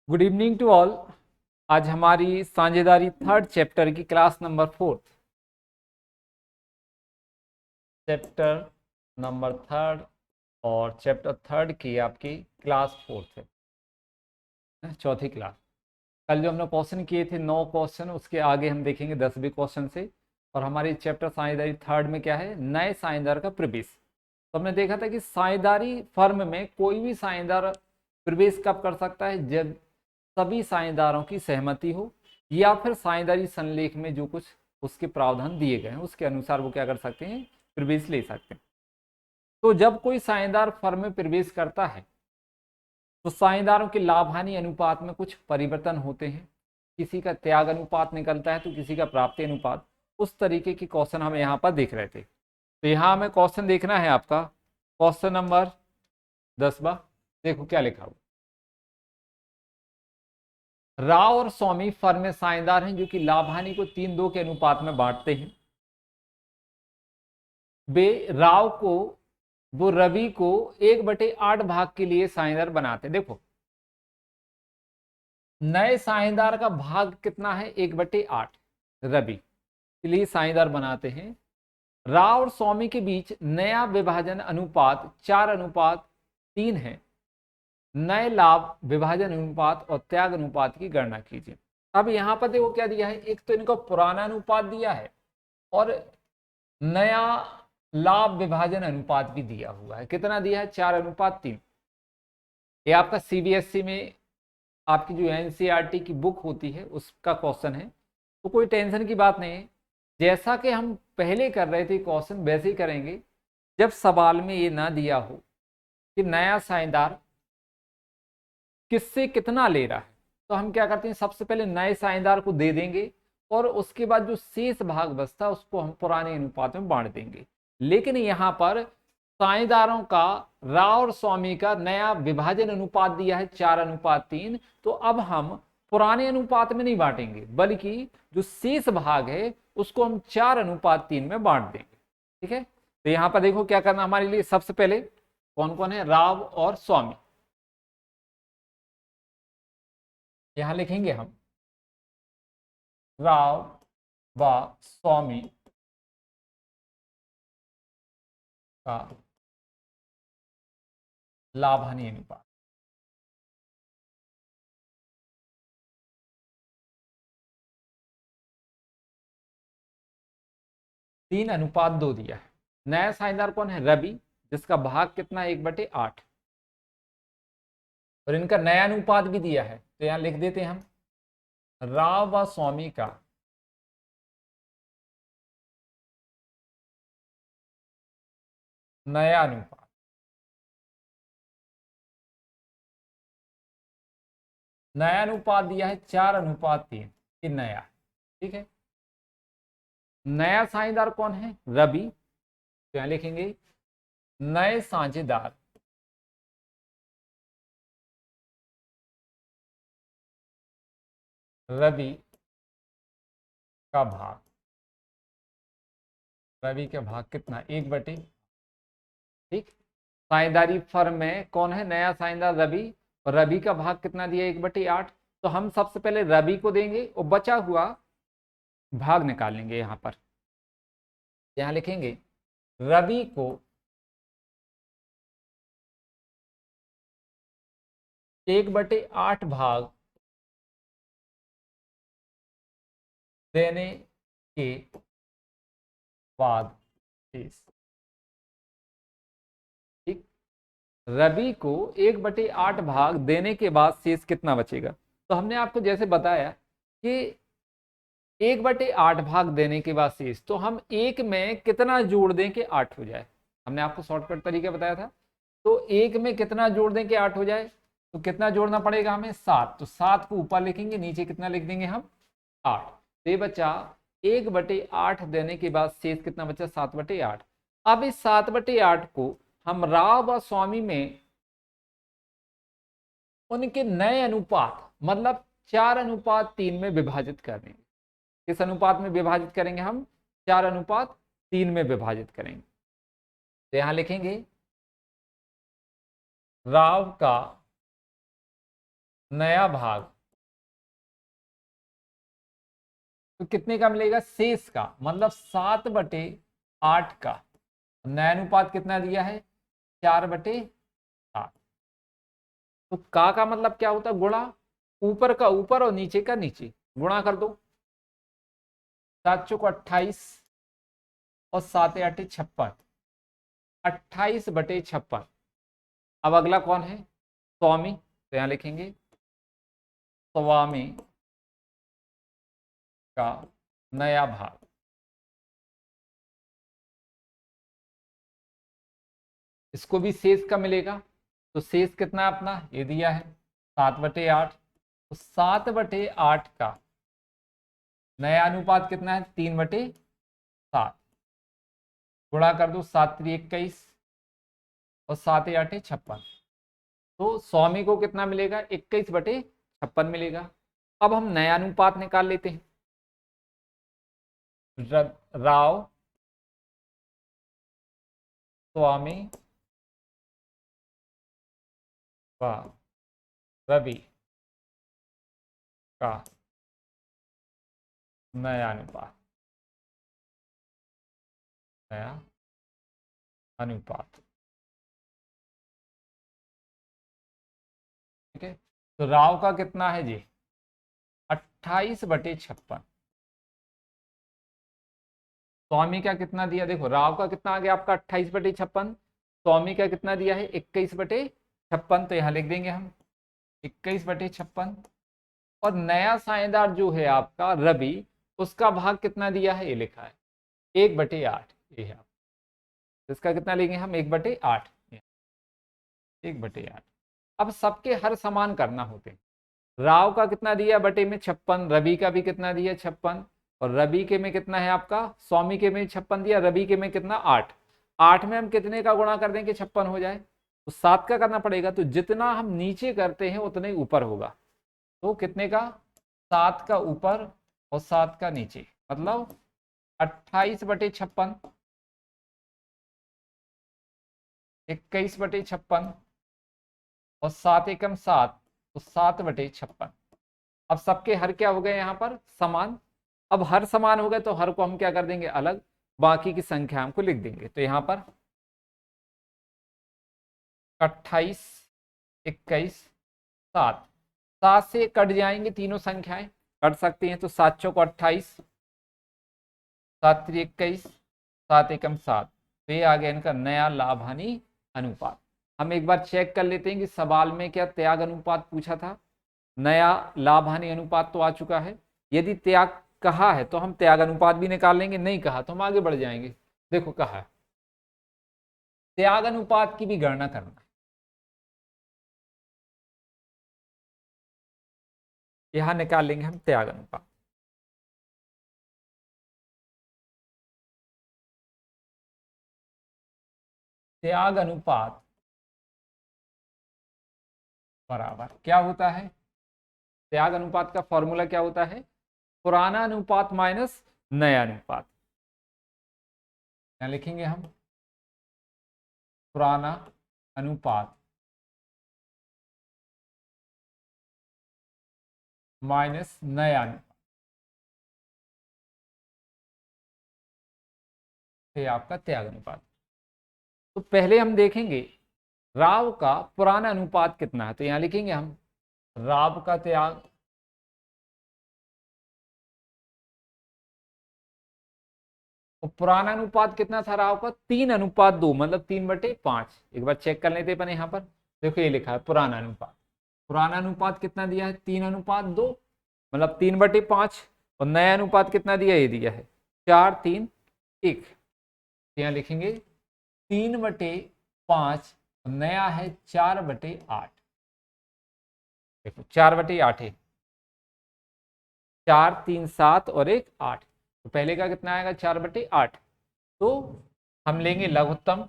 Good evening to all. आज हमारी साझेदारी थर्ड चैप्टर की class number 4, chapter number third और चैप्टर थर्ड की आपकी क्लास 4 है, चौथी क्लास। कल जो हमने क्वेश्चन किए थे 9 क्वेश्चन, उसके आगे हम देखेंगे 10वें क्वेश्चन से। और हमारी चैप्टर साझेदारी थर्ड में क्या है, नए साझेदार का प्रवेश। तो हमने देखा था कि साझेदारी फर्म में कोई भी साझेदार प्रवेश कब कर सकता है, जब सभी साझेदारों की सहमति हो या फिर साझेदारी संलेख में जो कुछ उसके प्रावधान दिए गए हैं उसके अनुसार वो क्या कर सकते हैं, प्रवेश ले सकते हैं। तो जब कोई साझेदार फर्म में प्रवेश करता है तो साझेदारों के लाभ हानि अनुपात में कुछ परिवर्तन होते हैं। किसी का त्याग अनुपात निकलता है तो किसी का प्राप्ति अनुपात। उस तरीके की क्वेश्चन हम यहाँ पर देख रहे थे। तो यहाँ हमें क्वेश्चन देखना है आपका क्वेश्चन नंबर 10वां। देखो क्या लिखा हुआ। राव और स्वामी फर्म में साझेदार हैं जो कि लाभ हानि को 3-2 के अनुपात में बांटते हैं। वे राव को वो रवि को 1/8 भाग के लिए साझेदार बनाते हैं। देखो नए साझेदार का भाग कितना है, 1/8 रवि के लिए साझेदार बनाते हैं। राव और स्वामी के बीच नया विभाजन अनुपात 4:3 है। नए लाभ विभाजन अनुपात और त्याग अनुपात की गणना कीजिए। अब यहां पर देखो क्या दिया है, एक तो इनको पुराना अनुपात दिया है और नया लाभ विभाजन अनुपात भी दिया हुआ है। कितना दिया है, 4:3। ये आपका सीबीएसई में आपकी जो एनसीईआरटी की बुक होती है उसका क्वेश्चन है, तो कोई टेंशन की बात नहीं है। जैसा कि हम पहले कर रहे थे क्वेश्चन वैसे ही करेंगे। जब सवाल में ये ना दिया हो कि नया साझेदार किससे कितना ले रहा है, तो हम क्या करते हैं, सबसे पहले नए साझेदार को दे देंगे और उसके बाद जो शेष भाग बचता है उसको हम पुराने अनुपात में बांट देंगे। लेकिन यहाँ पर साझेदारों का राव और स्वामी का नया विभाजन अनुपात दिया है 4:3। तो अब हम पुराने अनुपात में नहीं बांटेंगे बल्कि जो शेष भाग है उसको हम 4:3 में बांट देंगे। ठीक है, तो यहाँ पर देखो क्या करना हमारे लिए। सबसे पहले कौन कौन है, राव और स्वामी। यहां लिखेंगे हम राव व स्वामी का लाभ हानि अनुपात। 3:2 दिया है। नया साझेदार कौन है, रवि, जिसका भाग कितना है, 1/8। और इनका नया अनुपात भी दिया है तो यहां लिख देते हैं हम राव व स्वामी का नया अनुपात। नया अनुपात दिया है 4:3, ये नया है। ठीक है, नया साझेदार कौन है, रवि, तो यहां लिखेंगे नए साझेदार रवि का भाग। रवि का भाग कितना, 1/। ठीक, साझेदारी फर्म में कौन है, नया साझेदार रवि, और रवि का भाग कितना दिया, 1/8। तो हम सबसे पहले रवि को देंगे और बचा हुआ भाग निकालेंगे। यहां पर यहां लिखेंगे रवि को 1/8 भाग देने के बाद शेष। ठीक, रवि को 1/8 भाग देने के बाद शेष कितना बचेगा। तो हमने आपको जैसे बताया कि 1/8 भाग देने के बाद शेष, तो हम एक में कितना जोड़ दें कि 8 हो जाए। हमने आपको शॉर्टकट तरीका बताया था। तो एक में कितना जोड़ दें कि 8 हो जाए, तो कितना जोड़ना पड़ेगा हमें, 7। तो 7 को ऊपर लिखेंगे, नीचे कितना लिख देंगे हम, 8। तो ये बच्चा 1/8 देने के बाद शेष कितना बचा, 7/8। अब इस 7/8 को हम राव व स्वामी में उनके नए अनुपात मतलब 4:3 में विभाजित कर देंगे। किस अनुपात में विभाजित करेंगे हम, 4:3 में विभाजित करेंगे। तो यहां लिखेंगे राव का नया भाग, तो कितने का मिलेगा? शेष का, मतलब 7/8 का। नया अनुपात कितना दिया है? 4/7। तो का मतलब क्या होता है? गुणा, ऊपर का ऊपर और नीचे का नीचे, गुणा कर दो। 7 चौक 28 और 7 8 56, 28/56। अब अगला कौन है? स्वामी, तो यहां लिखेंगे स्वामी का नया भाग। इसको भी शेष का मिलेगा, तो शेष कितना है अपना? ये दिया है 7/8। तो 7/8 का नया अनुपात कितना है? 3/7। गुणा कर दो, 7×3 = 21 और 7×8 = 56। तो स्वामी को कितना मिलेगा? 21/56 मिलेगा। अब हम नया अनुपात निकाल लेते हैं। राव स्वामी व रवि का नया अनुपात, नया अनुपात। ठीक है, तो राव का कितना है जी? 28/56। स्वामी का कितना दिया? देखो राव का कितना आ गया आपका? 28/56। स्वामी का कितना दिया है? 21/56। तो यहां लिख देंगे हम 21/56। और नया साझेदार जो है आपका रवि, उसका भाग कितना दिया है? ये लिखा है 1/8। ये है, इसका कितना लेंगे हम? 1/8। 1/8। अब सबके हर समान करना होते हैं। राव का कितना दिया बटे में? 56। रवि का भी कितना दिया? 56। और रवि के में कितना है आपका? स्वामी के में 56 दिया, रवि के में कितना? 8। 8 में हम कितने का गुणा कर दें कि 56 हो जाए? तो 7 का करना पड़ेगा। तो जितना हम नीचे करते हैं उतने ऊपर होगा। तो कितने का? 7 का ऊपर और 7 का नीचे, मतलब 28/56, 21/56 और 7 एकम 7, तो 7/56। अब सबके हर क्या हो गए? यहाँ पर समान। अब हर समान हो गए तो हर को हम क्या कर देंगे? अलग। बाकी की संख्या हमको लिख देंगे। तो यहाँ पर 28, 21, 7, 7 से कट जाएंगे तीनों संख्याएं, कट सकती हैं। तो 7 चौक 28, 7×3 = 21, 7 एकम 7। तो ये आ गया इनका नया लाभ हानि अनुपात। हम एक बार चेक कर लेते हैं कि सवाल में क्या त्याग अनुपात पूछा था। नया लाभ हानि अनुपात तो आ चुका है। यदि त्याग कहा है तो हम त्याग अनुपात भी निकाल लेंगे, नहीं कहा तो हम आगे बढ़ जाएंगे। देखो कहा है त्याग अनुपात की भी गणना करना है। यहां निकाल लेंगे हम त्याग अनुपात। त्याग अनुपात बराबर क्या होता है? त्याग अनुपात का फॉर्मूला क्या होता है? पुराना अनुपात माइनस नया अनुपात। यहां लिखेंगे हम पुराना अनुपात माइनस नया अनुपात। ये आपका त्याग अनुपात। तो पहले हम देखेंगे राव का पुराना अनुपात कितना है। तो यहां लिखेंगे हम राव का त्याग तो पुराना अनुपात कितना था राव का? 3:2, मतलब 3/5। एक बार चेक कर लेते अपन यहाँ पर। देखो ये लिखा है पुराना अनुपात। पुराना अनुपात कितना दिया है? 3:2, मतलब 3/5। और नया अनुपात कितना दिया? ये दिया है 4:3:1। यहाँ लिखेंगे 3/5, नया है 4/8। देखो 4/8 है, 4 3 7 और 1 8। तो पहले का कितना आएगा? 4/8। तो हम लेंगे लघुत्तम,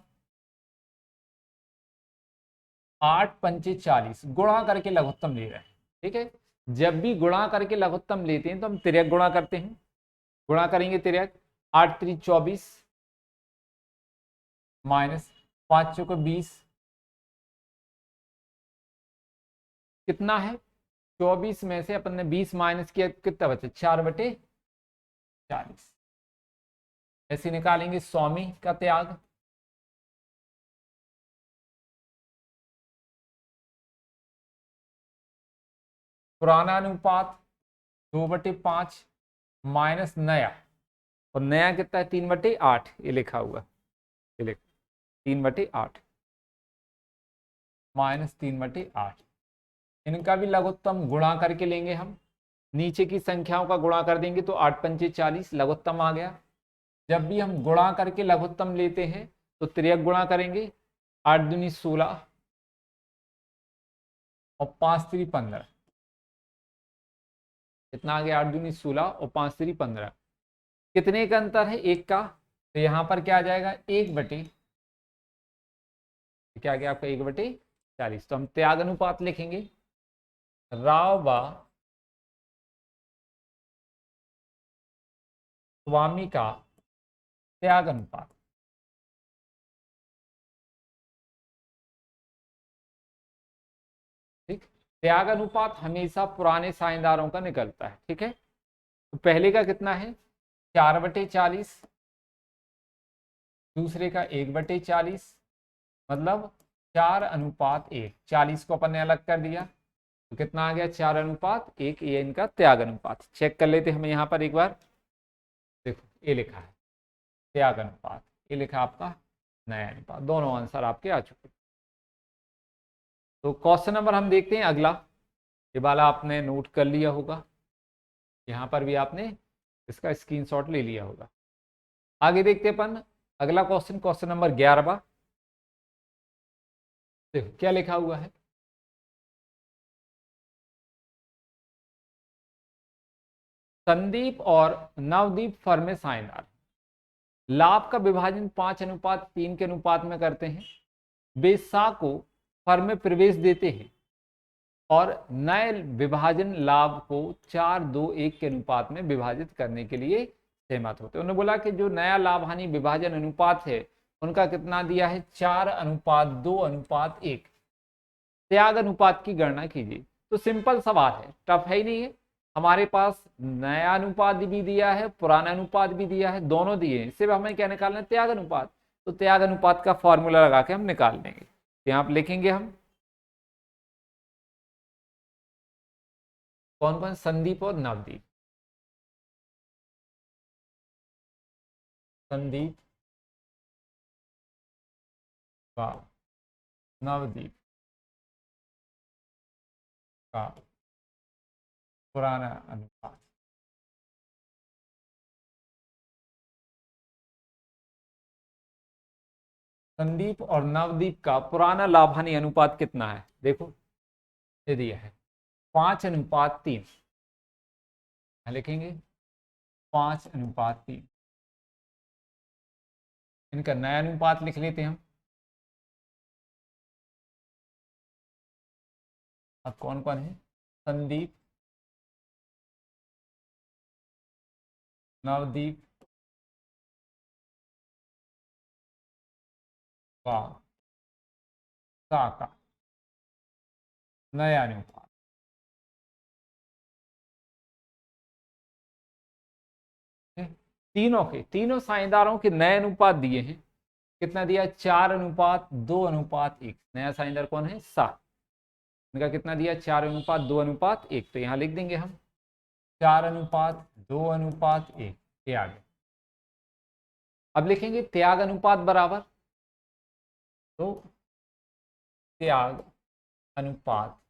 8×5 = 40, गुणा करके लघुत्तम ले रहे हैं। ठीक है, जब भी गुणा करके लघुत्तम लेते हैं तो हम तिर्यक गुणा करते हैं। गुणा करेंगे तिर्यक, 8×3 = 24 माइनस 5×4 = 20, कितना है? 24 में से अपन ने 20 माइनस किया, कितना बचे? 4/40। ऐसे निकालेंगे स्वामी का त्याग। पुराना अनुपात 2/5 माइनस नया, और नया कितना है? 3/8। ये लिखा हुआ, ये लिख 3/8 माइनस 3/8। इनका भी लघुत्तम गुणा करके लेंगे हम। नीचे की संख्याओं का गुणा कर देंगे तो 8×5 = 40 लघुत्तम आ गया। जब भी हम गुणा करके लघुत्तम लेते हैं तो तिर्यक गुणा करेंगे। 8×2 = 16 और 5×3 = 15। कितना आ गया? 8×2 = 16 और 5×3 = 15। कितने का अंतर है? 1 का। तो यहां पर क्या आ जाएगा? 1/, क्या आ गया आपका? 1/40। तो हम त्याग अनुपात लिखेंगे। राव बा स्वामी का त्याग अनुपात। ठीक, त्याग अनुपात हमेशा पुराने साझेदारों का निकलता है। ठीक है, तो पहले का कितना है? 4/40, दूसरे का 1/40, मतलब 4:1। 40 को अपन ने अलग कर दिया तो कितना आ गया? 4:1। ये इनका त्याग अनुपात। चेक कर लेते हैं हम यहाँ पर एक बार। देखो ये लिखा है त्याग अनुपात, ये लिखा आपका नया अनुपात। दोनों आंसर आपके आ चुके। तो क्वेश्चन नंबर हम देखते हैं अगला। ये वाला आपने नोट कर लिया होगा, यहाँ पर भी आपने इसका स्क्रीनशॉट ले लिया होगा। आगे देखते अपन अगला क्वेश्चन, क्वेश्चन नंबर 11। देखो क्या लिखा हुआ है। संदीप और नवदीप फर्म में साझेदार, लाभ का विभाजन 5:3 के अनुपात में करते हैं। वे सा को फर्म में प्रवेश देते हैं और नए विभाजन लाभ को 4:2:1 के अनुपात में विभाजित करने के लिए सहमत होते हैं। उन्होंने बोला कि जो नया लाभ हानि विभाजन अनुपात है उनका कितना दिया है? 4:2:1। त्याग अनुपात की गणना कीजिए। तो सिंपल सवाल है, टफ है ही नहीं है। हमारे पास नया अनुपात भी दिया है, पुराना अनुपात भी दिया है, दोनों दिए हैं। सिर्फ हमें क्या निकालना है? त्याग अनुपात। तो त्याग अनुपात का फॉर्मूला लगा के हम निकाल लेंगे। तो यहाँ पे लिखेंगे हम कौन कौन? संदीप और नवदीप। संदीप का नवदीप का पुराना अनुपात। संदीप और नवदीप का पुराना लाभ हानि अनुपात कितना है? देखो ये दिया है 5:3। लिखेंगे 5:3। इनका नया अनुपात लिख लेते हैं हम। अब कौन कौन है? संदीप, नवदीप का सा का नया अनुपात। तीनों साझेदारों के नए अनुपात दिए हैं। कितना दिया? 4:2:1। नया साझेदार कौन है? सा। इनका कितना दिया? 4:2:1। तो यहाँ लिख देंगे हम 4:2:1। ये आ गया। अब लिखेंगे त्याग अनुपात बराबर, तो त्याग अनुपात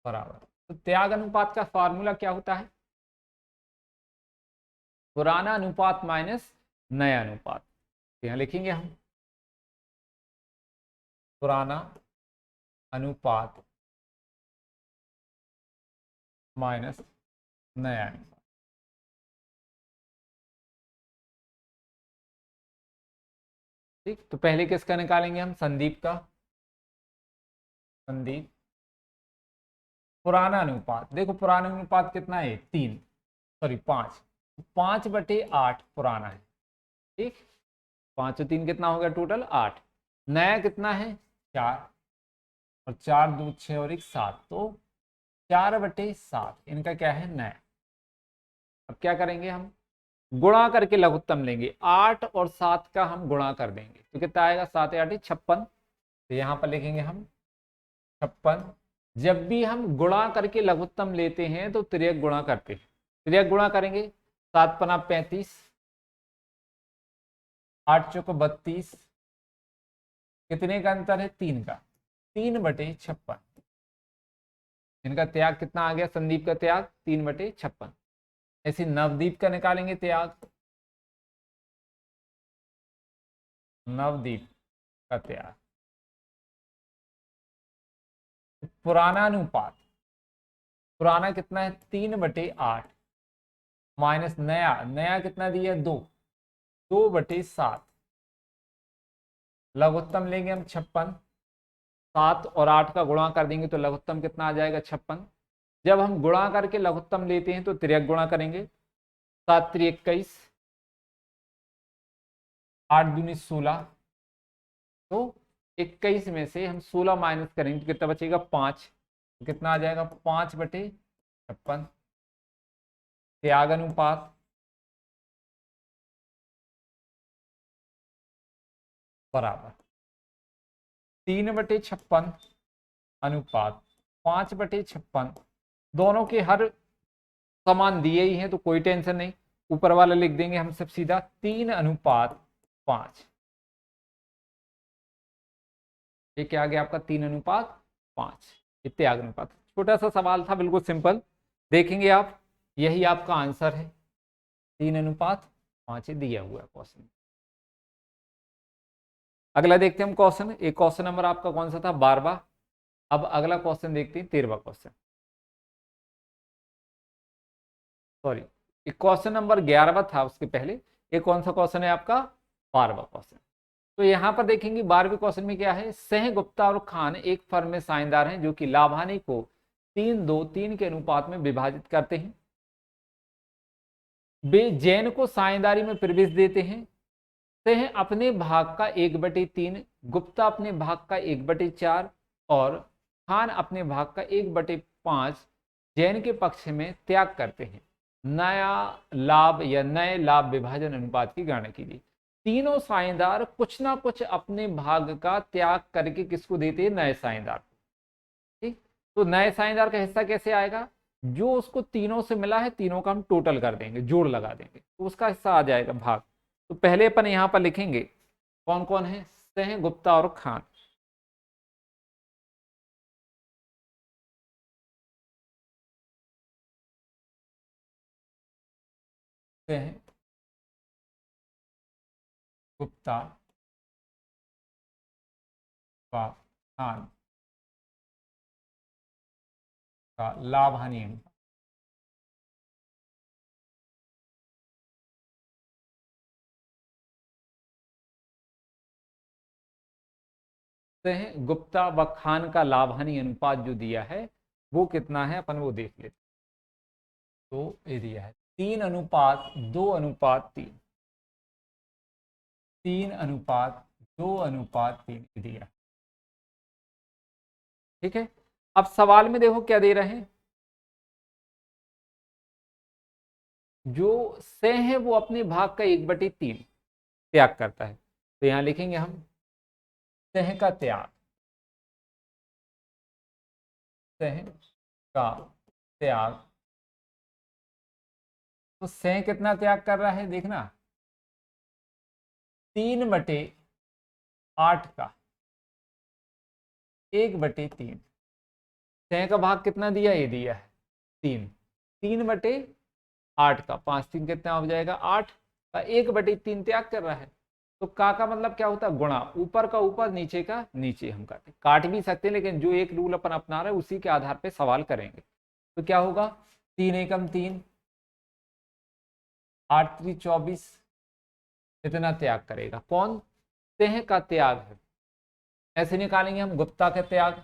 बराबर, तो त्याग अनुपात का फॉर्मूला क्या होता है? पुराना अनुपात माइनस नया अनुपात। यहाँ लिखेंगे हम पुराना अनुपात माइनस नया अनुपात। ठीक, तो पहले किसका निकालेंगे हम? संदीप का। संदीप पुराना अनुपात, देखो पुराना अनुपात कितना है? 3, सॉरी 5। 5/8 पुराना है। ठीक, 5 और 3 कितना हो गया? टोटल 8। नया कितना है? 4। और 4 2 6 और 1 7, तो 4/7 इनका क्या है, नया। अब क्या करेंगे, हम गुणा करके लघुत्तम लेंगे। 8 और 7 का हम गुणा कर देंगे तो कितना आएगा, 7 8 56। तो यहाँ पर लिखेंगे हम 56। जब भी हम गुणा करके लघुत्तम लेते हैं तो तिर्यक गुणा करते हैं। तिर्यक गुणा करेंगे, 7 पना 35, 8 चौको 32, कितने का अंतर है, 3 का, 3/56। इनका त्याग कितना आ गया, संदीप का त्याग 3/56। ऐसे नवदीप का निकालेंगे त्याग, नवदीप का त्याग, पुराना अनुपात, पुराना कितना है, 3/8 माइनस नया, नया कितना दिया, 2, 2/7। लघुत्तम लेंगे हम 56, 7 और 8 का गुणा कर देंगे तो लघुत्तम कितना आ जाएगा, 56। जब हम गुणा करके लघुत्तम लेते हैं तो तिर्यक गुणा करेंगे, 7 3 21, 8 दूनी 16, तो 21 में से हम 16 माइनस करेंगे तो कितना बचेगा, 5। तो कितना आ जाएगा, 5/56। त्याग अनुपात बराबर 3/56 अनुपात 5/56। दोनों के हर समान दिए ही हैं तो कोई टेंशन नहीं, ऊपर वाला लिख देंगे हम सब सीधा 3/5। ये क्या आ गया आपका, 3/5। ये त्याग अनुपात। छोटा सा सवाल था, बिल्कुल सिंपल, देखेंगे आप, यही आपका आंसर है, 3/5 दिया हुआ है क्वेश्चन। अगला देखते हैं हम क्वेश्चन। एक क्वेश्चन नंबर आपका कौन सा था, 12वां। अब अगला क्वेश्चन देखते हैं, 13वां क्वेश्चन, सॉरी, एक क्वेश्चन नंबर 11वां था उसके पहले। ये कौन सा क्वेश्चन है आपका, 12वां क्वेश्चन। तो यहां पर देखेंगे 12वें क्वेश्चन में क्या है, सह गुप्ता और खान एक फर्म में साझेदार हैं जो कि लाभ हानि को 3-2-3 के अनुपात में विभाजित करते हैं। वे जैन को साझेदारी में प्रवेश देते हैं। सह अपने भाग का 1/3, गुप्ता अपने भाग का 1/4 और खान अपने भाग का 1/5 जैन के पक्ष में त्याग करते हैं। नया लाभ या नए लाभ विभाजन अनुपात की गणना कीजिए। तीनों साझेदार कुछ ना कुछ अपने भाग का त्याग करके किसको देते हैं, नए साझेदार को। ठीक, तो नए साझेदार का हिस्सा कैसे आएगा, जो उसको तीनों से मिला है, तीनों का हम टोटल कर देंगे, जोड़ लगा देंगे, तो उसका हिस्सा आ जाएगा भाग। तो पहले अपन यहां पर लिखेंगे कौन कौन है, सह गुप्ता और खान। सह गुप्ता व खान का लाभ हानि अनुपात। सह गुप्ता व खान का लाभ हानि अनुपात जो दिया है वो कितना है, अपन वो देख लेते। तो ये दिया है 3:2:3, 3:2:3 दिया। ठीक है, अब सवाल में देखो क्या दे रहे हैं, जो सह है वो अपने भाग का 1/3 त्याग करता है। तो यहां लिखेंगे हम सह का त्याग, सह का त्याग। तो सह कितना त्याग कर रहा है, देखना 3/8 का 1/3। सह का भाग कितना दिया, ये दिया है 3, 3/8 का 5 3 कितना हो जाएगा, 8 का 1/3 त्याग कर रहा है। तो का मतलब क्या होता है, गुणा, ऊपर का ऊपर नीचे का नीचे। हम काट भी सकते हैं, लेकिन जो एक रूल अपन अपना रहे हैं उसी के आधार पे सवाल करेंगे। तो क्या होगा, 3 एकम 3, 8 3 24, इतना त्याग करेगा कौन, सह का त्याग है। ऐसे निकालेंगे हम गुप्ता का त्याग,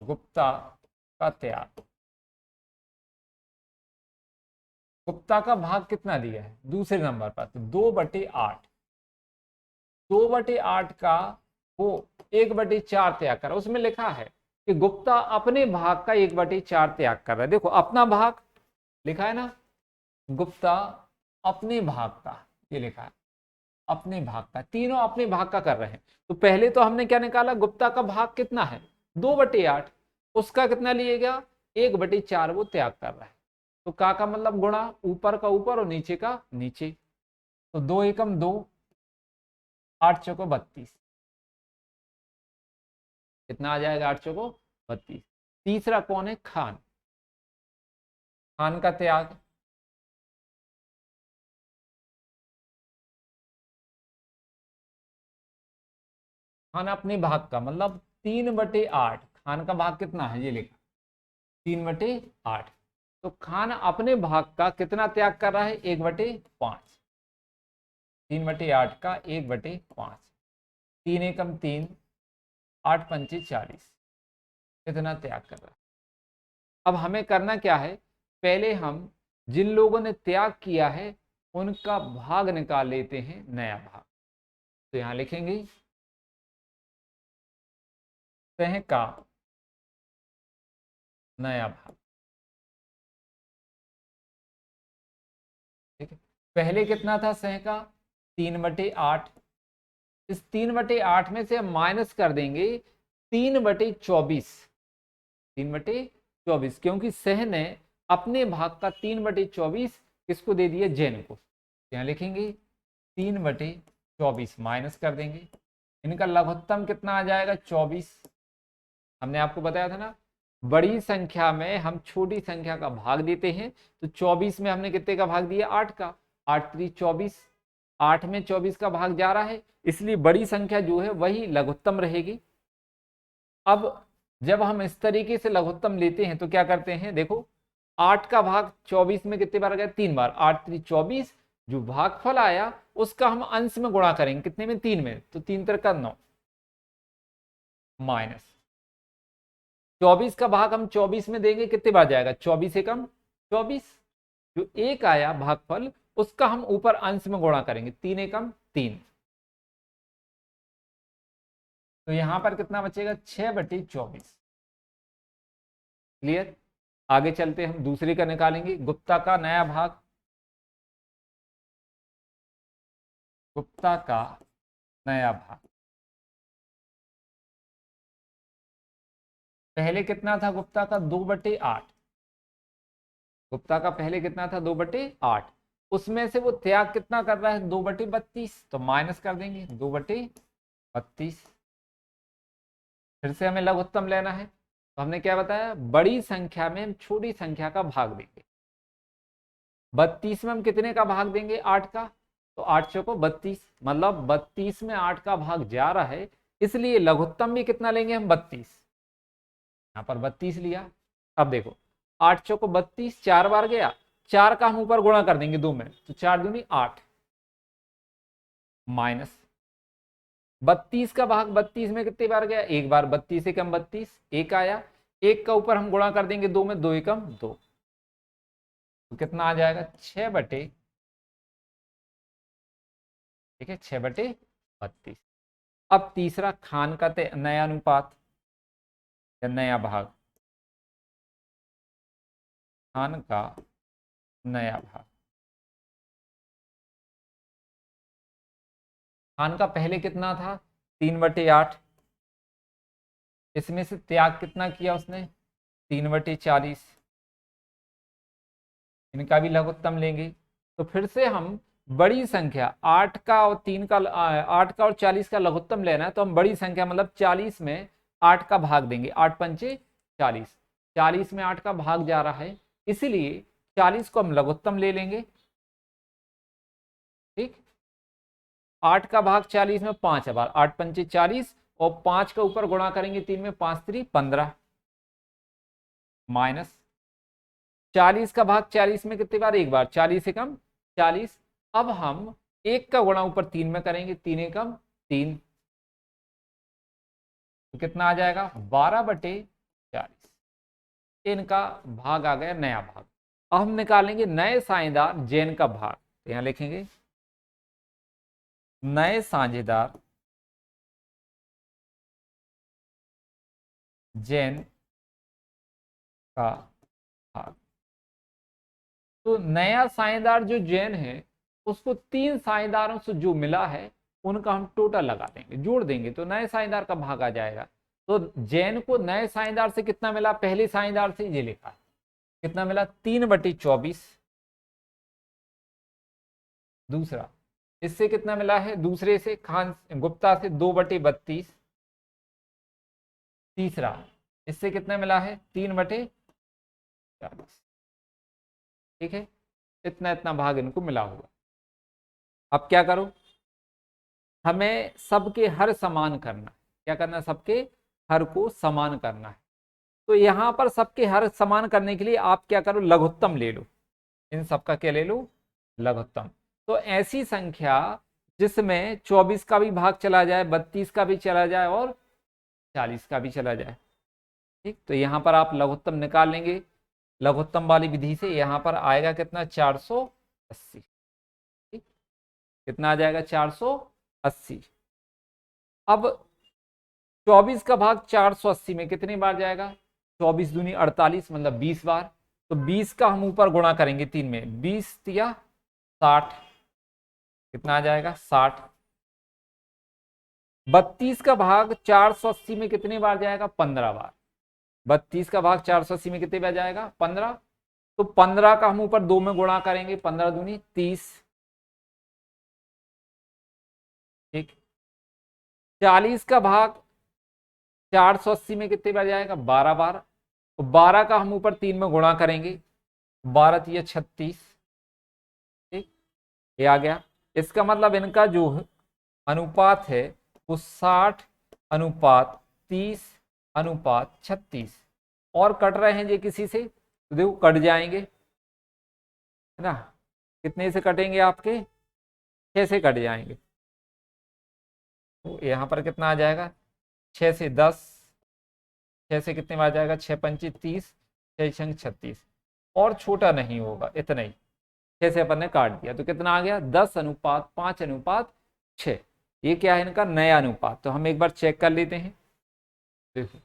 गुप्ता का त्याग। गुप्ता का भाग कितना दिया है, दूसरे नंबर पर, तो 2/8, 2/8 का वो 1/4 त्याग कर रहा है। उसमें लिखा है कि गुप्ता अपने भाग का 1/4 त्याग कर रहा है। देखो अपना भाग लिखा है ना, गुप्ता अपने भाग का, ये लिखा है अपने भाग का, तीनों अपने भाग का कर रहे हैं। तो पहले तो हमने क्या निकाला, गुप्ता का भाग कितना है 2/8, उसका कितना लिएगा 1/4, वो त्याग कर रहा है। तो का मतलब गुणा, ऊपर का ऊपर और नीचे का नीचे। तो 2 एकम 2, 8 चौको 32, कितना आ जाएगा 8 चौको 32। तीसरा कौन है, खान, खान का त्याग, खान अपने भाग का मतलब 3/8, खान का भाग कितना है ये लिखा 3/8। तो खान अपने भाग का कितना त्याग कर रहा है 1/5, 3/8 का 1/5, 3 एकम 3, 8 पंचे 40, इतना त्याग कर रहा है। अब हमें करना क्या है, पहले हम जिन लोगों ने त्याग किया है उनका भाग निकाल लेते हैं, नया भाग। तो यहां लिखेंगे सह का नया भाग। ठीक है, पहले कितना था सह का 3/8, इस 3/8 में से हम माइनस कर देंगे 3/24, 3/24, क्योंकि सह ने अपने भाग का 3/24 किसको दे दिया, जैन को। यहाँ लिखेंगे 3/24 माइनस कर देंगे, इनका लघुत्तम कितना आ जाएगा 24। हमने आपको बताया था ना, बड़ी संख्या में हम छोटी संख्या का भाग देते हैं। तो 24 में हमने कितने का भाग दिया, 8 का, 8 3 24, 8 में 24 का भाग जा रहा है, इसलिए बड़ी संख्या जो है वही लघुत्तम रहेगी। अब जब हम इस तरीके से लघुत्तम लेते हैं तो क्या करते हैं, देखो 8 का भाग 24 में कितने बार गया, 3 बार, 8 3 24, जो भागफल आया उसका हम अंश में गुणा करेंगे, कितने में, 3 में, तो 3 3 9, माइनस 24 का भाग हम 24 में देंगे, कितने बार जाएगा, 24 एकम 24, जो एक आया भागफल उसका हम ऊपर अंश में गुणा करेंगे, 3 एकम 3। तो यहां पर कितना बचेगा 6/24। क्लियर, आगे चलते हम दूसरे का निकालेंगे, गुप्ता का नया भाग, गुप्ता का नया भाग। पहले कितना था गुप्ता का 2/8, गुप्ता का पहले कितना था 2/8, उसमें से वो त्याग कितना कर रहा है 2/32, तो माइनस कर देंगे 2/32। फिर से हमें लघुत्तम लेना है, तो हमने क्या बताया, बड़ी संख्या में हम छोटी संख्या का भाग देंगे। 32 में हम कितने का भाग देंगे, 8 का, तो 8 चौको 32, मतलब 32 में 8 का भाग जा रहा है, इसलिए लघुत्तम भी कितना लेंगे हम 32, यहाँ पर 32 लिया। अब देखो 8 चौको 32, 4 बार गया, 4 का हम ऊपर गुणा कर देंगे 2 में, तो 4 दूनी 8, माइनस 32 का भाग 32 में कितनी बार गया, एक बार, 32 एकम 32, एक आया, एक का ऊपर हम गुणा कर देंगे 2 में, 2 एकम 2, तो कितना आ जाएगा 6/, ठीक है 6/32। अब तीसरा खान का नया अनुपात या नया भाग, खान का नया भाग। खान का पहले कितना था 3/8, इसमें से त्याग कितना किया उसने 3/40, इनका भी लघुत्तम लेंगे। तो फिर से हम बड़ी संख्या 8 का और 3 का, 8 का और 40 का लघुत्तम लेना है, तो हम बड़ी संख्या मतलब 40 में 8 का भाग देंगे, 8 पंचे 40, 40 में 8 का भाग जा रहा है, इसलिए 40 को हम लघुत्तम ले लेंगे। ठीक, 8 का भाग 40 में 5 बार, 8 पंचे 40, और 5 का ऊपर गुणा करेंगे 3 में, 5 3 15, माइनस 40 का भाग 40 में कितनी बार, एक बार, 40 से कम 40। अब हम एक का गुणा ऊपर 3 में करेंगे, 3 एकम 3, तो कितना आ जाएगा 12/40, इनका भाग आ गया नया भाग। अब हम निकालेंगे नए साझेदार जैन का भाग, तो यहां लिखेंगे नए साझेदार जैन का भाग। तो नया साझेदार जो जैन है उसको 3 साझेदारों से जो मिला है उनका हम टोटल लगा देंगे, जोड़ देंगे तो नए साझेदार का भाग आ जाएगा। तो जैन को नए साझेदार से कितना मिला, पहले साझेदार से ये लिखा है, कितना मिला 3/24। दूसरा इससे कितना मिला है, दूसरे से खान गुप्ता से 2/32। तीसरा इससे कितना मिला है 3/40। ठीक है, इतना इतना भाग इनको मिला हुआ। अब क्या करो, हमें सबके हर समान करना है। क्या करना है, सबके हर को समान करना है। तो यहां पर सबके हर समान करने के लिए आप क्या करो, लघुत्तम ले लो। इन सबका क्या ले लो, लघुत्तम। तो ऐसी संख्या जिसमें 24 का भी भाग चला जाए, 32 का भी चला जाए और 40 का भी चला जाए। ठीक, तो यहां पर आप लघुत्तम निकाल लेंगे। लघुत्तम वाली विधि से यहां पर आएगा कितना, 480। ठीक, कितना आ जाएगा, 480। अब 24 का भाग 480 में कितनी बार जाएगा, 24 दूनी 48, मतलब 20 बार। तो 20 का हम ऊपर गुणा करेंगे 3 में, 20 या 60, कितना आ जाएगा 60। 32 का भाग 480 में कितनी बार जाएगा, 15 बार। 32 का भाग 480 में कितनी बार जाएगा, 15। तो 15 का हम ऊपर 2 में गुणा करेंगे, 15 दूनी 30। ठीक, 40 का भाग 480 में कितनी बार जाएगा, 12 बार। तो 12 का हम ऊपर 3 में गुणा करेंगे, 12 तिया 36। ठीक, ये आ गया। इसका मतलब इनका जो अनुपात है वो 60:30:36। और कट रहे हैं ये किसी से, तो देखो कट जाएंगे, है ना। कितने से कटेंगे आपके, 6 से कट जाएंगे। तो यहाँ पर कितना आ जाएगा, 6 से 10, 6 से कितने में आ जाएगा, 6×5 = 30, 6×6 = 36। और छोटा नहीं होगा, इतना ही। 6 से अपन ने काट दिया तो कितना आ गया, 10:5:6। ये क्या है, इनका नया अनुपात। तो हम एक बार चेक कर लेते हैं। देखो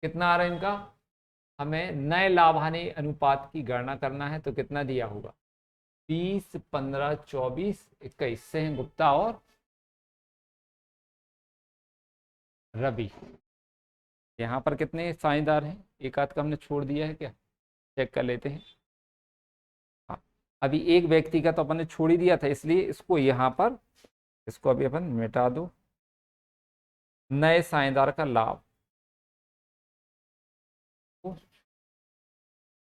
कितना आ रहा है इनका, हमें नए लाभ हानि अनुपात की गणना करना है। तो कितना दिया होगा, 20, 15, 24, 21 से हैं गुप्ता और रवि। यहाँ पर कितने साझेदार हैं, एक आध का हमने छोड़ दिया है क्या, चेक कर लेते हैं। हाँ, अभी एक व्यक्ति का तो अपन ने छोड़ ही दिया था, इसलिए इसको यहाँ पर, इसको अभी अपन मिटा दो। नए साझेदार का लाभ, तो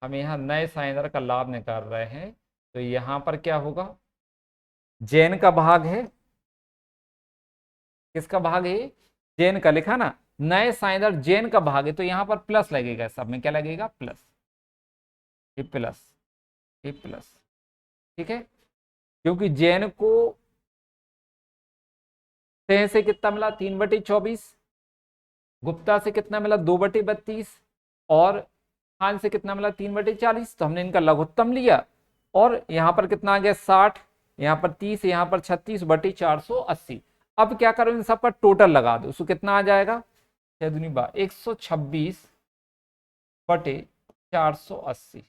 हम यहाँ नए साझेदार का लाभ निकाल रहे हैं। तो यहाँ पर क्या होगा, जैन का भाग है, किसका भाग है, जैन का लिखा ना, नए साझेदार जैन का भाग है। तो यहाँ पर प्लस लगेगा, सब में क्या लगेगा, प्लस। ये प्लस, ये प्लस। ठीक है, क्योंकि जैन को तय से कितना मिला, 3/24। गुप्ता से कितना मिला, 2/32। और खान से कितना मिला, 3/40। तो हमने इनका लघुत्तम लिया। और यहाँ पर कितना आ गया, 60, यहाँ पर 30, यहाँ पर 36/480। अब क्या करो, इन सब का टोटल लगा दो, उसको कितना आ जाएगा, 6 दूनी 12, 126/480।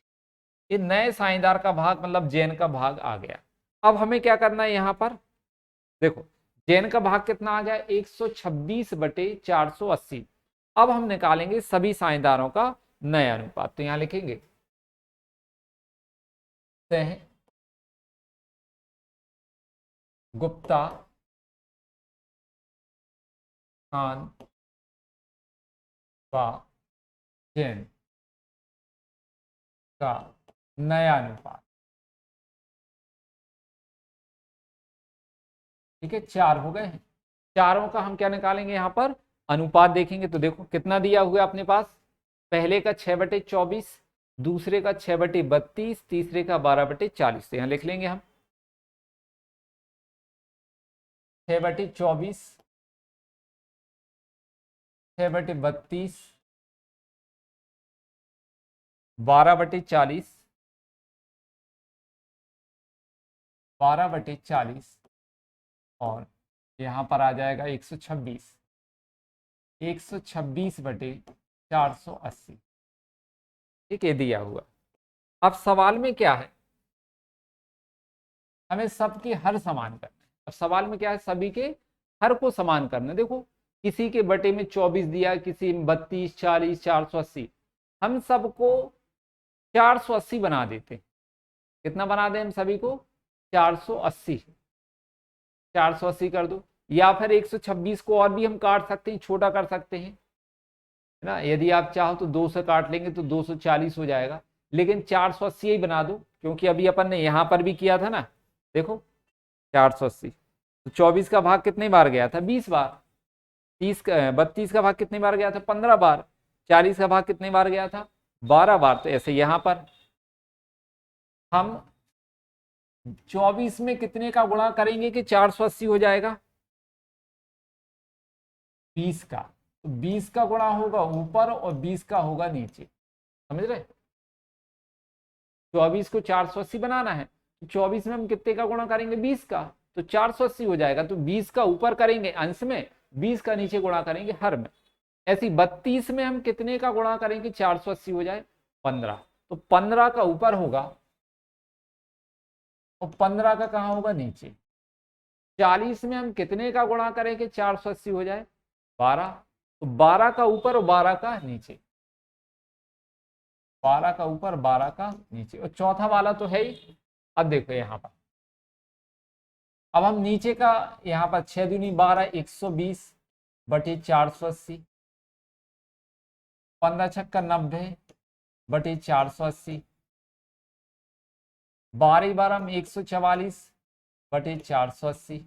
ये नए साझेदार का भाग, मतलब जैन का भाग आ गया। अब हमें क्या करना है, यहाँ पर देखो जैन का भाग कितना आ गया, 126/480। अब हम निकालेंगे सभी साझेदारों का नया अनुपात। तो यहां लिखेंगे सह गुप्ता खान व जैन का नया अनुपात। ठीक है, 4 हो गए हैं। चारों का हम क्या निकालेंगे, यहाँ पर अनुपात देखेंगे। तो देखो कितना दिया हुआ अपने पास, पहले का 6/24, दूसरे का 6/32, तीसरे का 12/40। तो यहाँ लिख लेंगे हम 6/24, 6/32, 12/40, 12/40 और यहाँ पर आ जाएगा 126। 126/480। ठीक है, दिया हुआ। अब सवाल में क्या है, हमें सबके हर समान करना है। अब सवाल में क्या है, सभी के हर को समान करना है। देखो, किसी के बटे में 24 दिया, किसी में 32, 40, 480। हम सबको 480 बना देते। कितना बना दें हम सभी को? 480। 480 कर दो, या फिर 126 को और भी हम काट सकते हैं, छोटा कर सकते हैं, है ना। यदि आप चाहो तो 2 से काट लेंगे तो 240 हो जाएगा, लेकिन 480 ही बना दो, क्योंकि अभी अपन ने यहां पर भी किया था ना। देखो 480, तो 24 का भाग कितने बार गया था? 20 बार। 32 का भाग कितने बार गया था? 15 बार। 40 का भाग कितने बार गया था? 12 बार। तो ऐसे यहां पर हम 24 में कितने का गुणा करेंगे कि 480 हो जाएगा? 20 का। तो 20 का गुणा होगा ऊपर और 20 का होगा नीचे, समझ रहे? 24 को 480 बनाना है, तो 24 में हम कितने का गुणा करेंगे? 20 का। तो 480 हो जाएगा। तो 20 का ऊपर करेंगे अंश में, 20 का नीचे गुणा करेंगे हर में। ऐसी 32 में हम कितने का गुणा करेंगे 480 हो जाए? 15। तो 15 का ऊपर होगा और 15 का कहाँ होगा? नीचे। 40 में हम कितने का गुणा करेंगे 480 हो जाए? 12। तो 12 का ऊपर और 12 का नीचे। 12 का ऊपर, 12 का नीचे, और चौथा वाला तो है ही। अब देखो यहां पर, अब हम नीचे का यहाँ पर 6 दूनी 12, 120/480। 15 छक्का 90/480। 12 12 144/480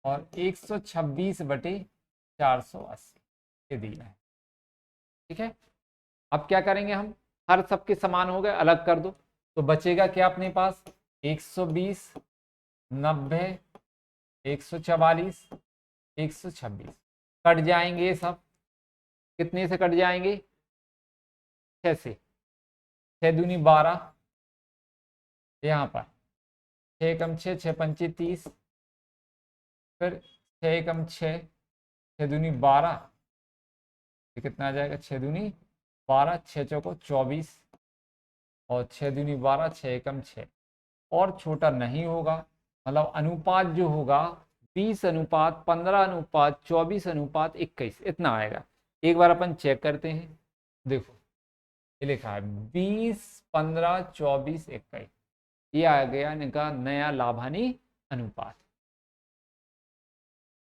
और 126/480 ये दिया है। ठीक है, अब क्या करेंगे हम? हर सबके समान हो गए, अलग कर दो, तो बचेगा क्या अपने पास? 120, 90, 144, 126। कट जाएंगे ये सब। कितने से कट जाएंगे? 6 से। 6 दूनी 12, यहाँ पर 6 एकम 6, 6 पंचे 30, फिर 6 एकम 6, 6 दूनी 12, ये कितना आ जाएगा? 6 दूनी 12, 6 चौको 24, और 6 दूनी 12, 6 एकम 6। और छोटा नहीं होगा, मतलब अनुपात जो होगा 20:15:24:21, इतना आएगा। एक बार अपन चेक करते हैं। देखो ये लिखा है 20:15:24:21, ये आ गया इनका नया लाभानी अनुपात।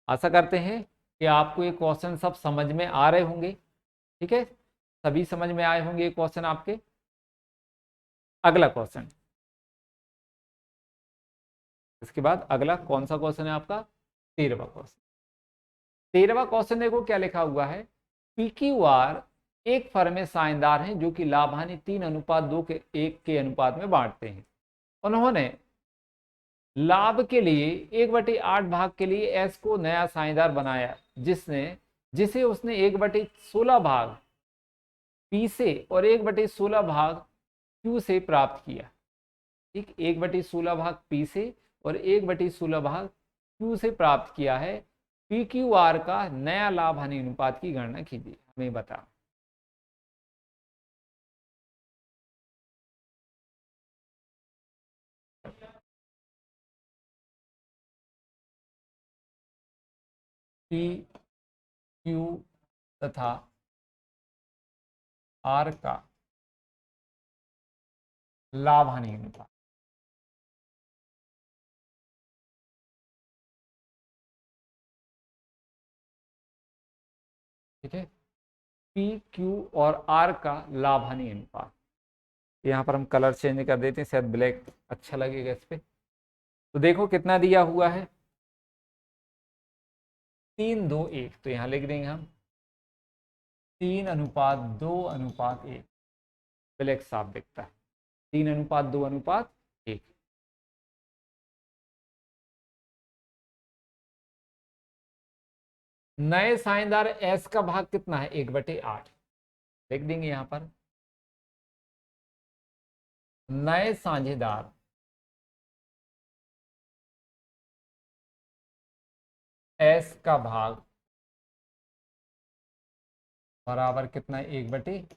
आशा करते हैं कि आपको ये क्वेश्चन सब समझ में आ रहे होंगे। ठीक है, सभी समझ में आए होंगे ये क्वेश्चन आपके। अगला क्वेश्चन, इसके बाद अगला कौन सा क्वेश्चन है आपका? 13वां क्वेश्चन। 13वां क्वेश्चन देखो क्या लिखा हुआ है। PQR एक फर्म में साझेदार हैं जो कि लाभ हानि 3:2 के 1 के अनुपात में बांटते हैं। उन्होंने लाभ के लिए 1/8 भाग के लिए एस को नया साझेदार बनाया, जिसे उसने 1/16 भाग पी से और 1/16 भाग क्यू से प्राप्त किया। ठीक, 1/16 भाग पी से और 1/16 भाग क्यू से प्राप्त किया है। PQR का नया लाभ हानि अनुपात की गणना कीजिए, हमें बता। पी क्यू तथा आर का लाभ हानि अनुपात। ठीक है, पी क्यू और आर का लाभ हानि अनुपात। यहाँ पर हम कलर चेंज कर देते हैं, शायद ब्लैक अच्छा लगेगा इस पे। तो देखो कितना दिया हुआ है, 3:2:1। तो यहाँ लिख देंगे हम 3:2:1। ब्लैक साफ दिखता है। 3:2:1। नए साझेदार एस का भाग कितना है? 1/8 लिख देंगे यहाँ पर। नए साझेदार एस का भाग बराबर कितना 1/,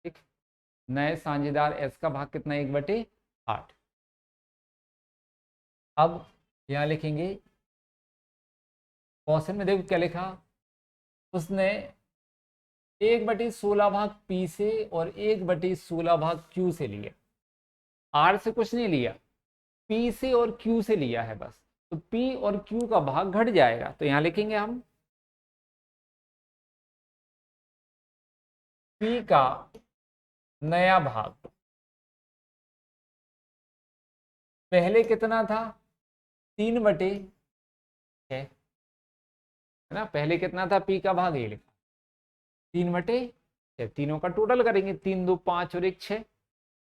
ठीक। नए साझेदार s का भाग कितना 1/8। अब यहाँ लिखेंगे क्वेश्चन में, देखो क्या लिखा उसने, 1/16 भाग P से और 1/16 भाग Q से लिया। R से कुछ नहीं लिया, P से और Q से लिया है बस। तो P और Q का भाग घट जाएगा, तो यहां लिखेंगे हम P का नया भाग, पहले कितना था 3/6, है ना। पहले कितना था P का भाग, ये लिखा 3/6। तीनों का टोटल करेंगे, 3 2 5 और 1 6।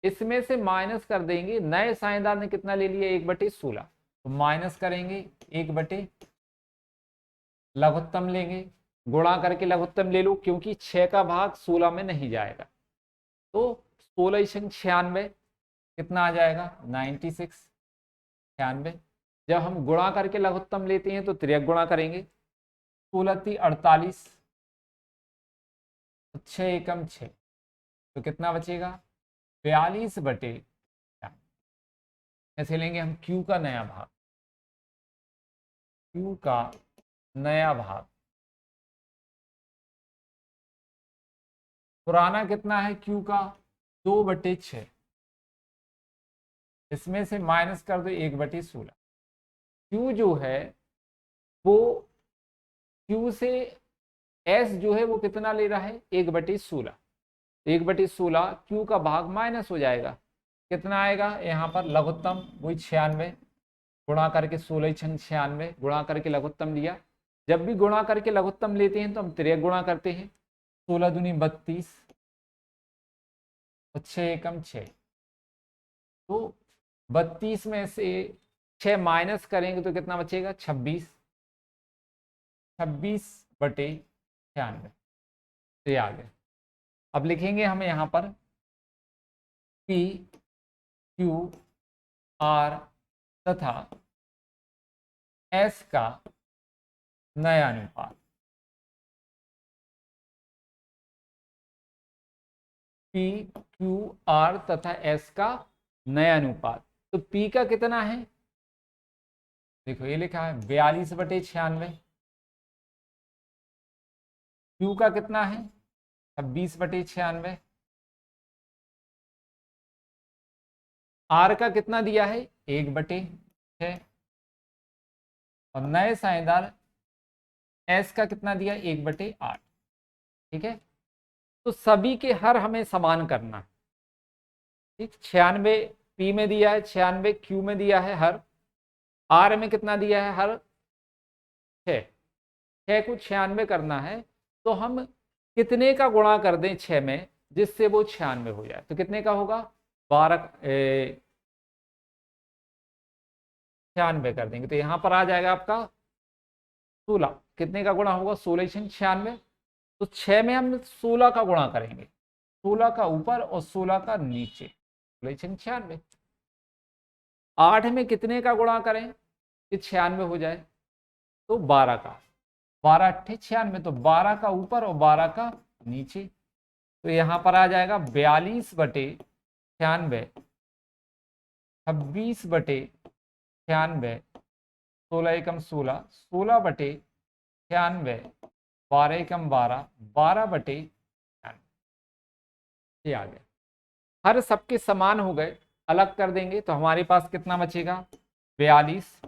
इसमें से माइनस कर देंगे, नए साझेदार ने कितना ले लिया 1/16, तो माइनस करेंगे 1/, लघुत्तम लेंगे, गुणा करके लघुत्तम ले लो, क्योंकि 6 का भाग 16 में नहीं जाएगा। तो 16×96 कितना आ जाएगा 96, 96। जब हम गुणा करके लघुत्तम लेते हैं तो तिर्यक गुणा करेंगे, 16×3 = 48, 6 एकम 6, तो कितना बचेगा 42/, ऐसे लेंगे हम Q का नया भाग, Q का नया भाग, पुराना कितना है Q का 2/6, इसमें से माइनस कर दो 1/16। Q जो है वो, Q से S जो है वो कितना ले रहा है 1/16, 1/16 Q का भाग माइनस हो जाएगा, कितना आएगा यहाँ पर लघुत्तम वही 96, गुणा करके 16×96 गुणा करके लघुत्तम लिया। जब भी गुणा करके लघुत्तम लेते हैं तो हम तिर्यक गुणा करते हैं, 16 दूनी 32 और 6 एकम 6, तो 32 में से 6 माइनस करेंगे तो कितना बचेगा 26, 26/96, तो ये आ गया। अब लिखेंगे हम यहाँ पर P Q R तथा S का नया अनुपात, P Q R तथा S का नया अनुपात। तो P का कितना है, देखो ये लिखा है 42/96, Q का कितना है 26/96, R का कितना दिया है 1/6, और नए साझेदार S का कितना दिया 1/8, ठीक है। तो सभी के हर हमें समान करना है, ठीक। 96 P में दिया है, 96 Q में दिया है हर, R में कितना दिया है हर 6, 6 को 96 करना है, तो हम कितने का गुणा कर दें 6 में जिससे वो 96 हो जाए, तो कितने का होगा 96 कर देंगे, तो यहां पर आ जाएगा आपका 16, कितने का गुणा होगा 16×96, तो 6 में हम 16 का गुणा करेंगे, 16 का ऊपर और 16 का नीचे, 16×96। 8 में कितने का गुणा करें कि 96 हो जाए, तो 12 का, 12×8 = 96, तो 12 का ऊपर और 12 का नीचे, तो यहां पर आ जाएगा 42/96, 26/96, 16 एकम 16, 16/96, 12 एकम 12, 12/96, ये आ गया। हर सबके समान हो गए, अलग कर देंगे तो हमारे पास कितना बचेगा 42,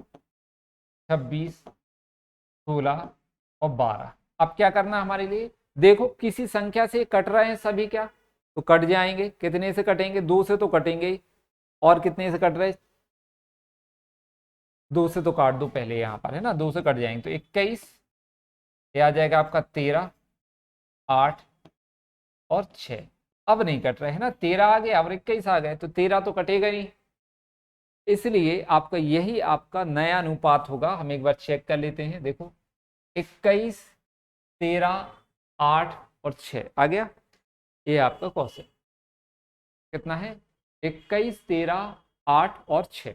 26, 16 और 12। अब क्या करना हमारे लिए, देखो किसी संख्या से कट रहे हैं सभी, क्या तो कट जाएंगे, कितने से कटेंगे 2 से तो कटेंगे ही, और कितने से कट रहे 2 से तो काट दो पहले, यहाँ पर है ना 2 से कट जाएंगे, तो 21, ये आ जाएगा आपका 13, 8 और 6। अब नहीं कट रहे है ना, 13 आ गया और 21 आ गए, तो 13 तो कटेगा नहीं, इसलिए आपका यही आपका नया अनुपात होगा। हम एक बार चेक कर लेते हैं, देखो 21, 13, 8 और 6 आ गया, ये आपका क्वेश्चन कितना है 21, 13, 8 और 6।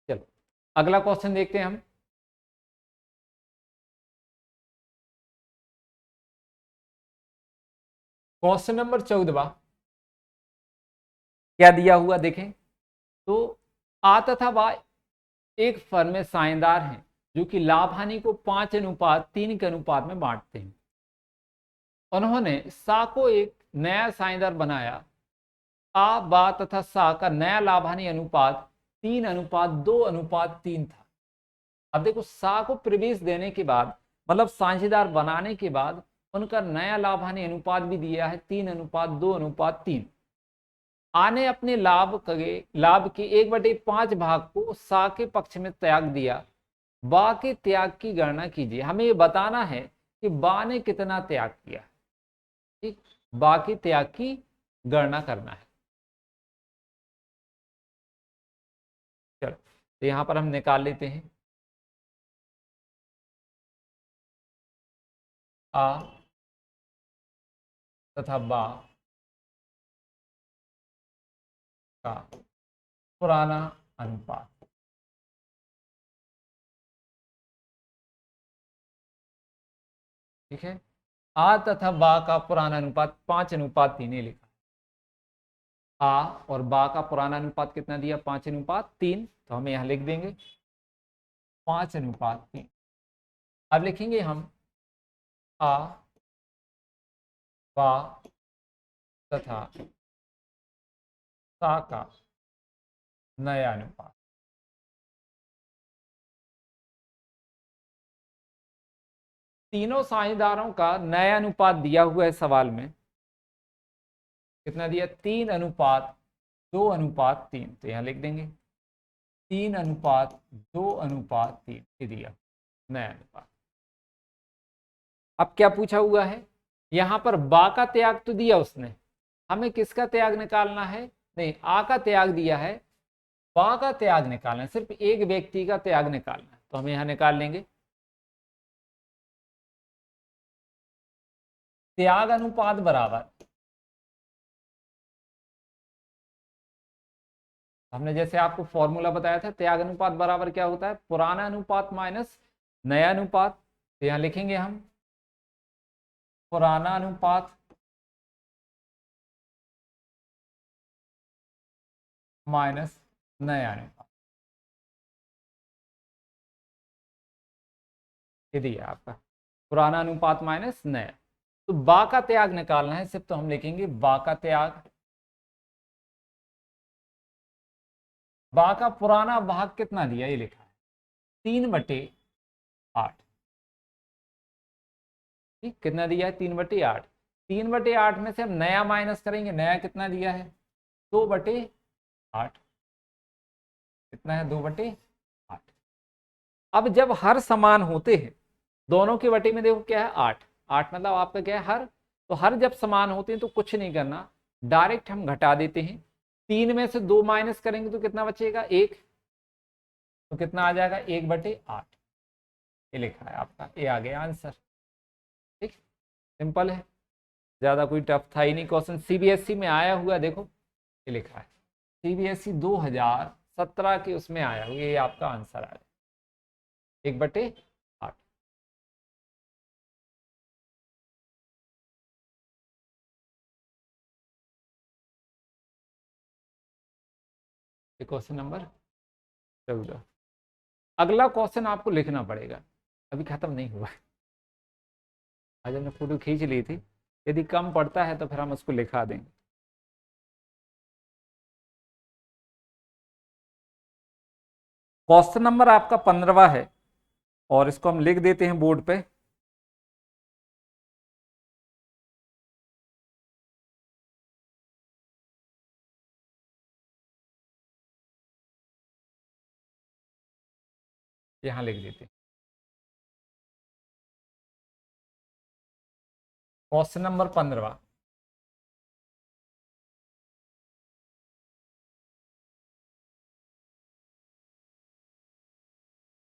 चलो अगला क्वेश्चन देखते हैं हम। क्वेश्चन नंबर 14 क्या दिया हुआ देखें तो आ तथा बा एक फर्म में साझेदार हैं जो कि लाभ हानि को 5:3 के अनुपात में बांटते हैं। उन्होंने सा को एक नया साझेदार बनाया। आ बा तथा सा का नया लाभ हानि अनुपात 3:2:3 था। अब देखो सा को प्रवेश देने के बाद मतलब साझेदार बनाने के बाद उनका नया लाभ हानि अनुपात भी दिया है 3:2:3। आने अपने लाभ के 1/5 भाग को सा के पक्ष में त्याग दिया। बा के त्याग की गणना कीजिए। हमें ये बताना है कि बा ने कितना त्याग किया। ठीक, बा के त्याग की गणना करना है। चलो तो यहां पर हम निकाल लेते हैं। आ तथा बा का पुराना अनुपात। ठीक है, आ तथा बा का पुराना अनुपात 5:3 लिखा। आ और बा का पुराना अनुपात कितना दिया 5:3, तो हमें यहां लिख देंगे 5:3। अब लिखेंगे हम आ बा तथा सा का नया अनुपात। तीनों साझेदारों का नया अनुपात दिया हुआ है सवाल में। कितना दिया 3:2:3, तो यहां लिख देंगे 3:2:3 ये दिया नया अनुपात। अब क्या पूछा हुआ है यहां पर बा का त्याग तो दिया उसने, हमें किसका त्याग निकालना है। नहीं, आ का त्याग दिया है, बा का त्याग निकालना है, सिर्फ एक व्यक्ति का त्याग निकालना है। तो हम यहां निकाल लेंगे त्याग अनुपात बराबर, हमने जैसे आपको फॉर्मूला बताया था त्याग अनुपात बराबर क्या होता है पुराना अनुपात माइनस नया अनुपात। तो यहां लिखेंगे हम पुराना अनुपात माइनस नया अनुपात। ये दिया आपका पुराना अनुपात माइनस नया। तो बा का त्याग निकालना है सिर्फ, तो हम लिखेंगे बा का त्याग। बा का पुराना भाग कितना दिया ये लिखा है 3/8। ठीक, कितना दिया है 3/8। 3/8 में से हम नया माइनस करेंगे, नया कितना दिया है 2/8। कितना है 2/8। अब जब हर समान होते हैं दोनों के बटे में देखो क्या है 8। 8 मतलब आपका क्या है हर, तो हर जब समान होते हैं तो कुछ नहीं करना, डायरेक्ट हम घटा देते हैं। 3 में से 2 माइनस करेंगे तो कितना बचेगा 1, तो कितना आ जाएगा 1/8। ये लिखा है आपका, ये आ गया आंसर। ठीक, सिंपल है, ज्यादा कोई टफ था ही नहीं क्वेश्चन, सीबीएसई में आया हुआ देखो ये लिखा है सीबीएसई 2017 के उसमें आया हुआ, ये आपका आंसर आया 1/8। Question number 14। अगला क्वेश्चन आपको लिखना पड़ेगा, अभी खत्म नहीं हुआ है। आज हमने फोटो खींच ली थी, यदि कम पड़ता है तो फिर हम उसको लिखा देंगे। क्वेश्चन नंबर आपका 15 है और इसको हम लिख देते हैं बोर्ड पे। यहां लिख देते हैं क्वेश्चन नंबर 15।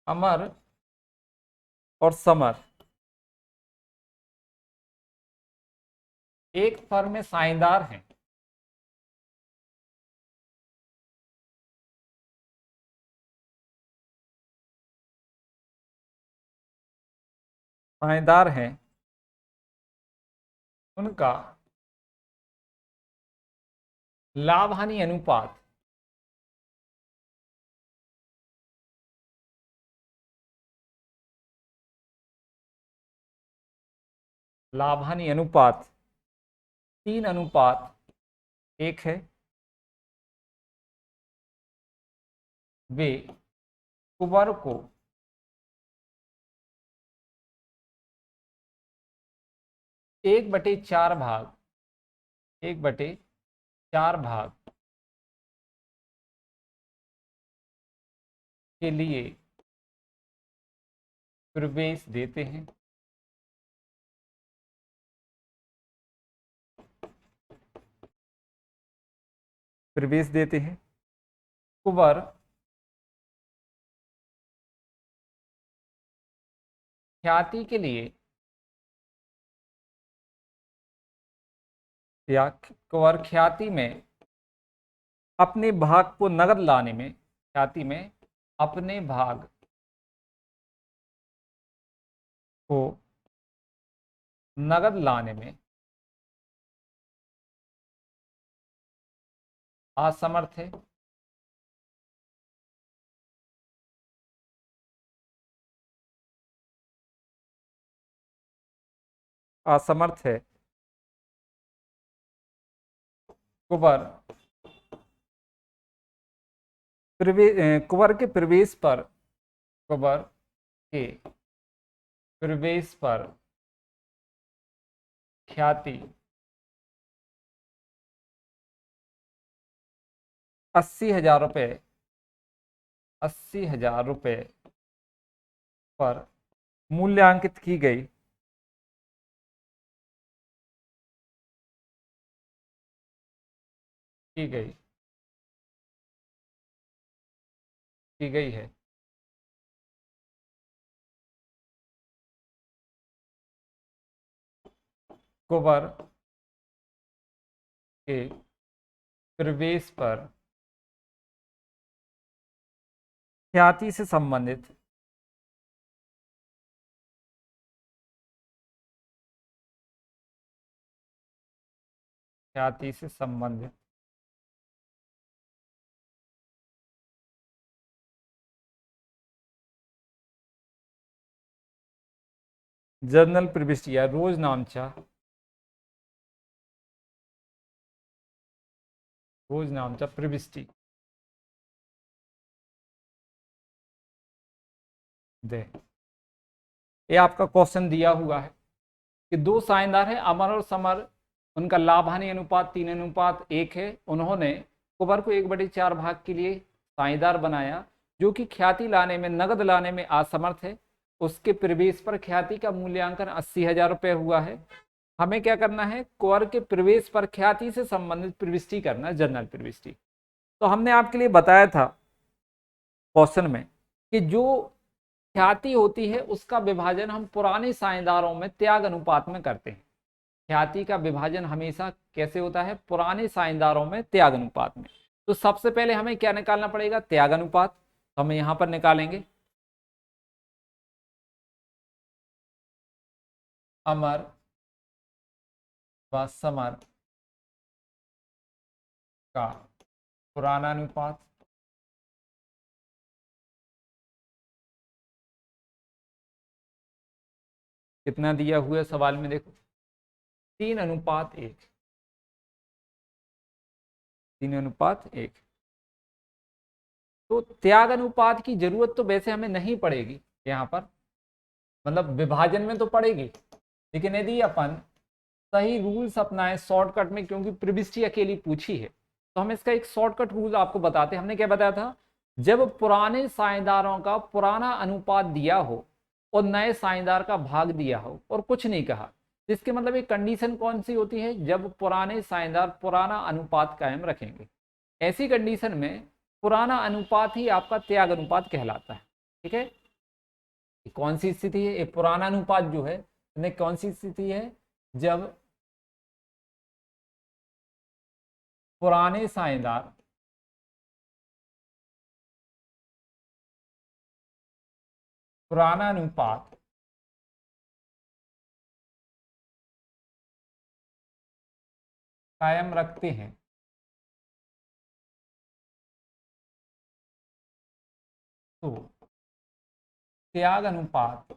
अमर और समर एक फर्म में साझेदार हैं। साझेदार हैं, उनका लाभ हानि अनुपात, लाभ हानि अनुपात 3:1 है। वे कुबर को 1/4 भाग, 1/4 भाग के लिए प्रवेश देते हैं। प्रवेश देते हैं। कुबर ख्याति के लिए या कुबर ख्याति में अपने भाग को नगद लाने में, ख्याति में अपने भाग को नगद लाने में असमर्थ है। असमर्थ है। कुबर कुबर के प्रवेश पर, कुबर के प्रवेश पर ख्याति 80,000 रुपये, 80,000 रुपये पर मूल्यांकित की गई, की गई की गई है। कुबर के प्रवेश पर ख्याति से संबंधित ख्याति से संबंधित जर्नल प्रविष्टि या रोजनामचा, रोजनामचा प्रविष्टि दे। ये आपका क्वेश्चन दिया हुआ है कि दो साझेदार हैं अमर और समर, उनका लाभ हानि अनुपात 3:1 है। उन्होंने कुबर को 1/4 भाग के लिए साझेदार बनाया जो कि ख्याति लाने में, नगद लाने में असमर्थ है। उसके प्रवेश पर ख्याति का मूल्यांकन 80,000 रुपये हुआ है। हमें क्या करना है, कुबर के प्रवेश पर ख्याति से संबंधित प्रविष्टि करना, जर्नल प्रविष्टि। तो हमने आपके लिए बताया था क्वेश्चन में कि जो ख्याति होती है उसका विभाजन हम पुराने साझेदारों में त्याग अनुपात में करते हैं। ख्याति का विभाजन हमेशा कैसे होता है, पुराने साझेदारों में त्याग अनुपात में। तो सबसे पहले हमें क्या निकालना पड़ेगा, त्याग अनुपात। तो हम यहां पर निकालेंगे अमर व समर का पुराना अनुपात कितना दिया हुआ है सवाल में, देखो 3:1, 3:1। तो त्याग अनुपात की जरूरत तो वैसे हमें नहीं पड़ेगी यहाँ पर, मतलब विभाजन में तो पड़ेगी, लेकिन यदि अपन सही रूल्स अपनाएं शॉर्टकट में, क्योंकि प्रविष्टि अकेली पूछी है तो हम इसका एक शॉर्टकट रूल आपको बताते हैं। हमने क्या बताया था, जब पुराने साझेदारों का पुराना अनुपात दिया हो और नए साझेदार का भाग दिया हो और कुछ नहीं कहा, जिसके मतलब एक कंडीशन कौन सी होती है, जब पुराने साझेदार पुराना अनुपात कायम रखेंगे। ऐसी कंडीशन में पुराना अनुपात ही आपका त्याग अनुपात कहलाता है। ठीक है, कौन सी स्थिति है, एक पुराना अनुपात जो है कौन सी स्थिति है, जब पुराने साझेदार पुराना अनुपात कायम रखते हैं, तो त्याग अनुपात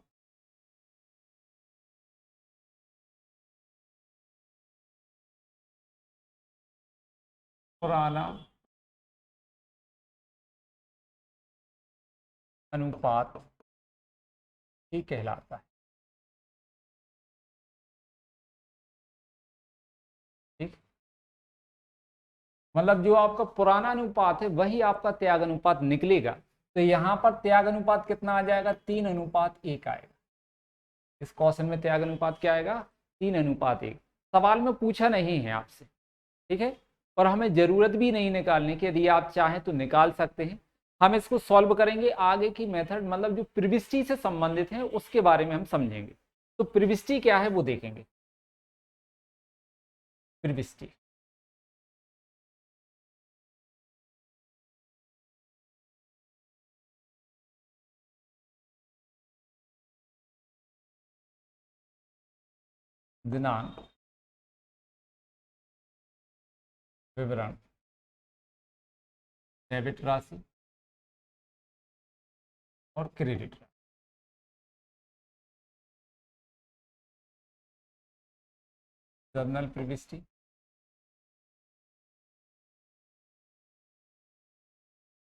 पुराना अनुपात ही कहलाता है। ठीक, मतलब जो आपका पुराना अनुपात है वही आपका त्याग अनुपात निकलेगा। तो यहां पर त्याग अनुपात कितना आ जाएगा, 3:1 आएगा। इस क्वेश्चन में त्याग अनुपात क्या आएगा, 3:1। सवाल में पूछा नहीं है आपसे, ठीक है, और हमें जरूरत भी नहीं निकालने की। यदि आप चाहें तो निकाल सकते हैं। हम इसको सॉल्व करेंगे आगे की मेथड, मतलब जो प्रविष्टि से संबंधित है उसके बारे में हम समझेंगे। तो प्रविष्टि क्या है वो देखेंगे। प्रविष्टि दिनांक, विवरण, डेबिट राशि और क्रेडिट राशि। जर्नल प्रविष्टि,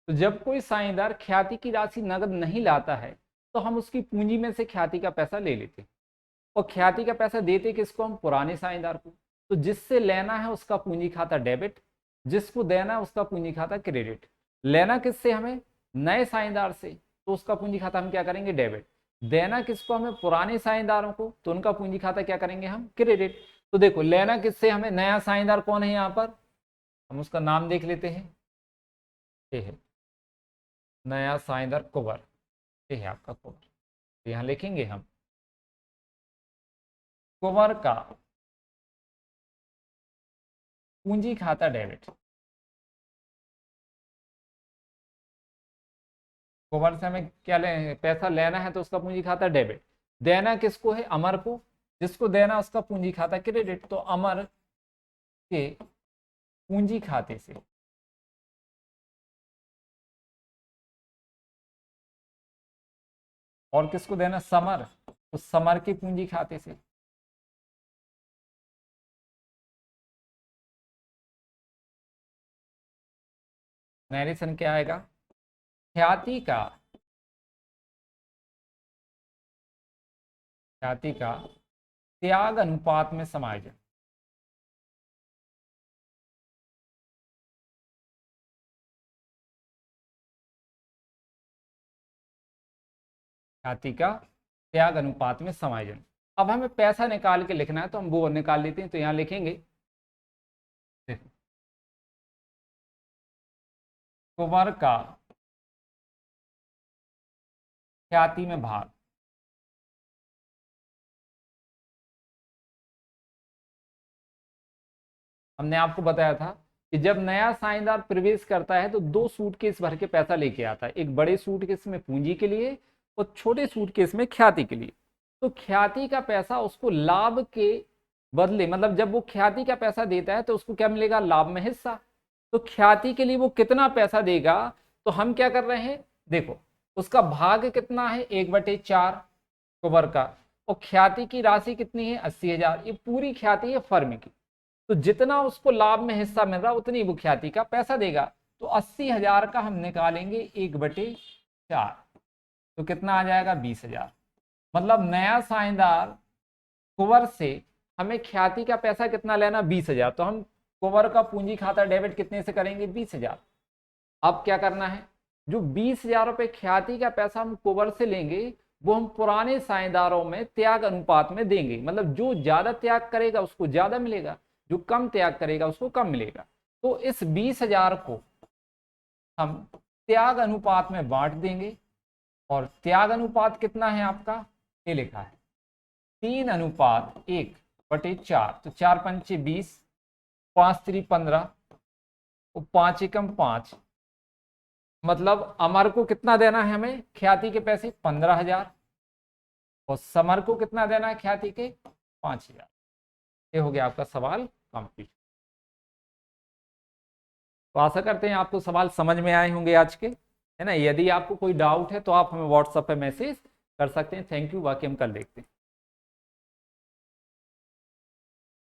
तो जब कोई साझेदार ख्याति की राशि नगद नहीं लाता है तो हम उसकी पूंजी में से ख्याति का पैसा ले लेते हैं। और ख्याति का पैसा देते किसको, हम पुराने साझेदार को। तो जिससे लेना है उसका पूंजी खाता डेबिट, जिसको देना है उसका पूंजी खाता क्रेडिट। लेना किससे हमें, नए साझेदार से, तो उसका पूंजी खाता हम क्या करेंगे, डेबिट। देना किसको, हमें पुराने साझेदारों को, तो उनका पूंजी खाता क्या करेंगे हम, क्रेडिट। तो देखो लेना किससे हमें, नया साझेदार कौन है यहाँ पर, हम उसका नाम देख लेते हैं। ये है नया साझेदार कुंवर, ये है आपका कुंवर। तो यहाँ लिखेंगे हम कुंवर का पूंजी खाता डेबिट। कुंवर से हमें क्या पैसा लेना है तो उसका पूंजी खाता डेबिट। देना किसको है, अमर को, जिसको देना उसका पूंजी खाता क्रेडिट। तो अमर के पूंजी खाते से और किसको देना, समर, तो समर के पूंजी खाते से। नैरेशन क्या आएगा, ख्याति का त्याग अनुपात में समायोजन। ख्याति का त्याग अनुपात में समायोजन। अब हमें पैसा निकाल के लिखना है तो हम वो निकाल लेते हैं। तो यहां लिखेंगे देखो, कुंवर का ख्याति में भाग, हमने आपको बताया था कि जब नया साझेदार प्रवेश करता है तो 2 सूटकेस भर के पैसा लेके आता है, एक बड़े सूटकेस में पूंजी के लिए और छोटे सूटकेस में ख्याति के लिए। तो ख्याति का पैसा उसको लाभ के बदले, मतलब जब वो ख्याति का पैसा देता है तो उसको क्या मिलेगा, लाभ में हिस्सा। तो ख्याति के लिए वो कितना पैसा देगा, तो हम क्या कर रहे हैं, देखो उसका भाग कितना है, 1/4 कुंवर का, और ख्याति की राशि कितनी है, 80,000। ये पूरी ख्याति है फर्म की। तो जितना उसको लाभ में हिस्सा मिल रहा उतनी वो ख्याति का पैसा देगा। तो 80,000 का हम निकालेंगे 1/4, तो कितना आ जाएगा, 20,000। मतलब नया साझेदार कुंवर से हमें ख्याति का पैसा कितना लेना, 20,000। तो हम कुंवर का पूंजी खाता डेबिट कितने से करेंगे, 20,000। अब क्या करना है, जो 20,000 रुपए ख्याति का पैसा हम कुंवर से लेंगे वो हम पुराने साझेदारों में त्याग अनुपात में देंगे। मतलब जो ज्यादा त्याग करेगा उसको ज्यादा मिलेगा, जो कम त्याग करेगा उसको कम मिलेगा। तो इस 20,000 को हम त्याग अनुपात में बांट देंगे। और त्याग अनुपात कितना है आपका, ये लिखा है 3:1/4। तो 4×5 = 20, 5×3 = 15, और 5×1 = 5। मतलब अमर को कितना देना है हमें, ख्याति के पैसे 15,000, और समर को कितना देना है, ख्याति के 5,000। ये हो गया आपका सवाल कंप्लीट। तो आशा करते हैं आपको सवाल समझ में आए होंगे आज के। है ना। यदि आपको कोई डाउट है तो आप हमें व्हाट्सएप पे मैसेज कर सकते हैं। थैंक यू, बाकी हम कल देखते हैं।